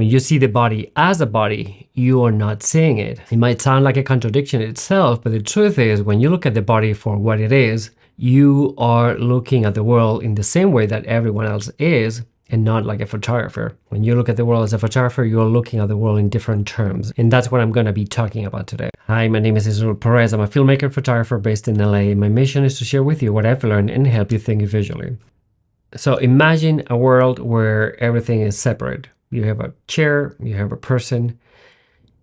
When you see the body as a body, you are not seeing it. It might sound like a contradiction itself, but the truth is, when you look at the body for what it is, you are looking at the world in the same way that everyone else is, and not like a photographer. When you look at the world as a photographer, you're looking at the world in different terms. And that's what I'm going to be talking about today. Hi, my name is Israel Perez. I'm a filmmaker and photographer based in LA. My mission is to share with you what I've learned and help you think visually. So imagine a world where everything is separate. You have a chair, you have a person,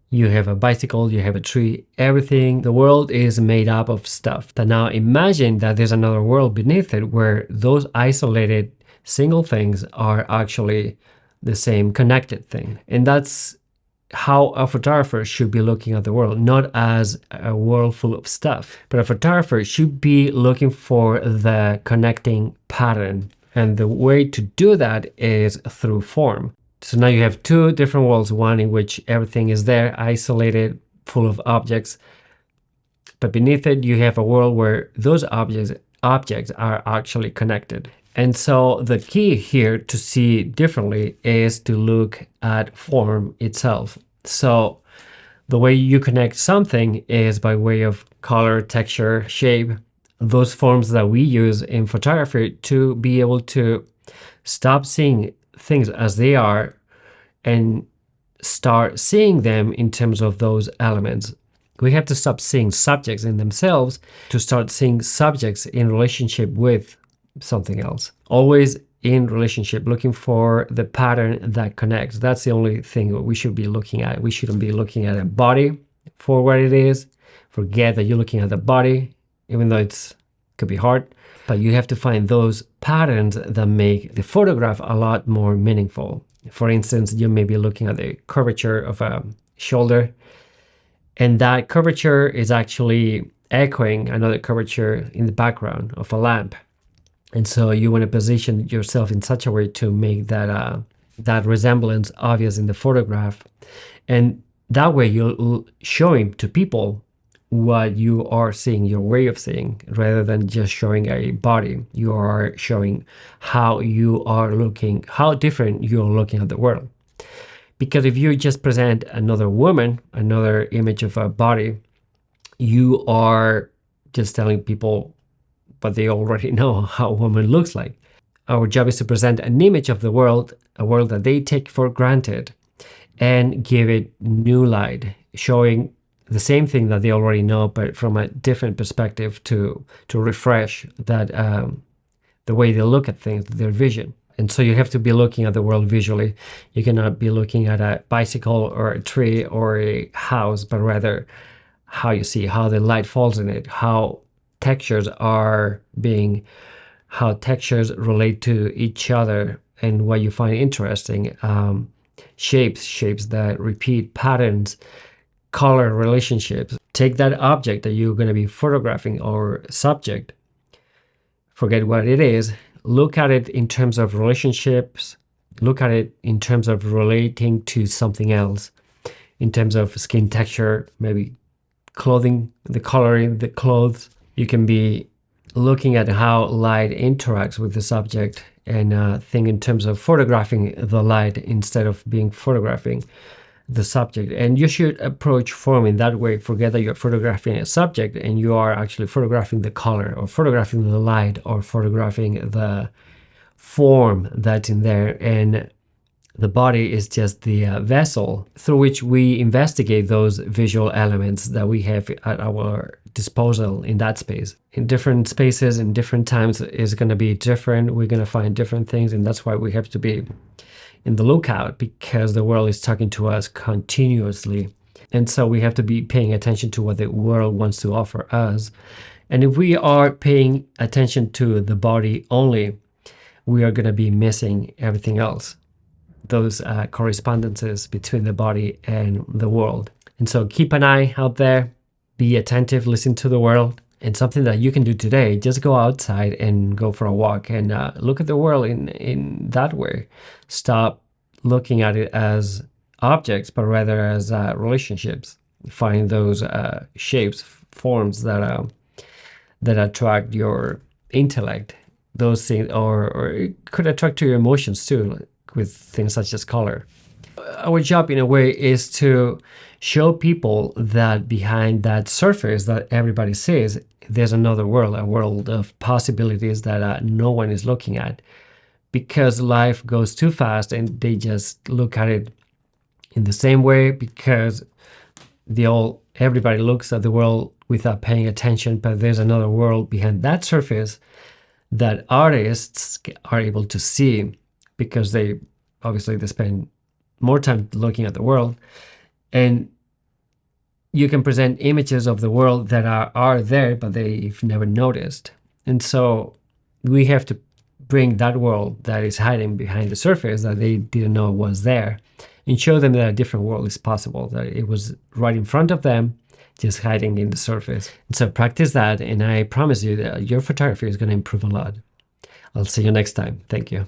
you have a bicycle, you have a tree, everything. The world is made up of stuff. But now imagine that there's another world beneath it where those isolated single things are actually the same connected thing. And that's how a photographer should be looking at the world, not as a world full of stuff, but a photographer should be looking for the connecting pattern. And the way to do that is through form. So now you have two different worlds, one in which everything is there, isolated, full of objects. But beneath it, you have a world where those objects are actually connected. And so the key here to see differently is to look at form itself. So the way you connect something is by way of color, texture, shape, those forms that we use in photography to be able to stop seeing things as they are and start seeing them in terms of those elements. We have to stop seeing subjects in themselves to start seeing subjects in relationship with something else. Always in relationship, looking for the pattern that connects. That's the only thing we should be looking at. We shouldn't be looking at a body for what it is. Forget that you're looking at the body, even though it could be hard. But you have to find those patterns that make the photograph a lot more meaningful. For instance, you may be looking at the curvature of a shoulder, and that curvature is actually echoing another curvature in the background of a lamp. And so you want to position yourself in such a way to make that resemblance obvious in the photograph. And that way you're showing to people what you are seeing, your way of seeing, rather than just showing a body. You are showing how you are looking, how different you're looking at the world. Because if you just present another woman, another image of a body, you are just telling people what they already know, how a woman looks like. Our job is to present an image of the world, a world that they take for granted, and give it new light, showing the same thing that they already know, but from a different perspective to refresh that the way they look at things, their vision. And so you have to be looking at the world visually. You cannot be looking at a bicycle or a tree or a house, but rather how you see, how the light falls in it, how textures how textures relate to each other, and what you find interesting. Shapes that repeat, patterns, color relationships. Take that object that you're going to be photographing or subject, forget what it is, look at it in terms of relationships, look at it in terms of relating to something else, in terms of skin texture, maybe clothing, the coloring, the clothes. You can be looking at how light interacts with the subject and think in terms of photographing the light instead of photographing the subject. And you should approach form in that way. Forget that you're photographing a subject and you are actually photographing the color or photographing the light or photographing the form that's in there. And the body is just the vessel through which we investigate those visual elements that we have at our disposal in that space. In different spaces, in different times, is going to be different. We're going to find different things, and that's why we have to be in the lookout, because the world is talking to us continuously. And so we have to be paying attention to what the world wants to offer us. And if we are paying attention to the body only, we are going to be missing everything else, those correspondences between the body and the world. And so keep an eye out there, be attentive, listen to the world. And something that you can do today, just go outside and go for a walk and look at the world in that way. Stop looking at it as objects, but rather as relationships. Find those shapes, forms that attract your intellect. Those things, or it could attract to your emotions too, with things such as color. Our job, in a way, is to show people that behind that surface that everybody sees, there's another world, a world of possibilities that no one is looking at, because life goes too fast and they just look at it in the same way, because everybody looks at the world without paying attention. But there's another world behind that surface that artists are able to see, because they spend more time looking at the world, and you can present images of the world that are there, but they've never noticed. And so we have to bring that world that is hiding behind the surface that they didn't know was there, and show them that a different world is possible, that it was right in front of them, just hiding in the surface. And so practice that, and I promise you that your photography is going to improve a lot. I'll see you next time. Thank you.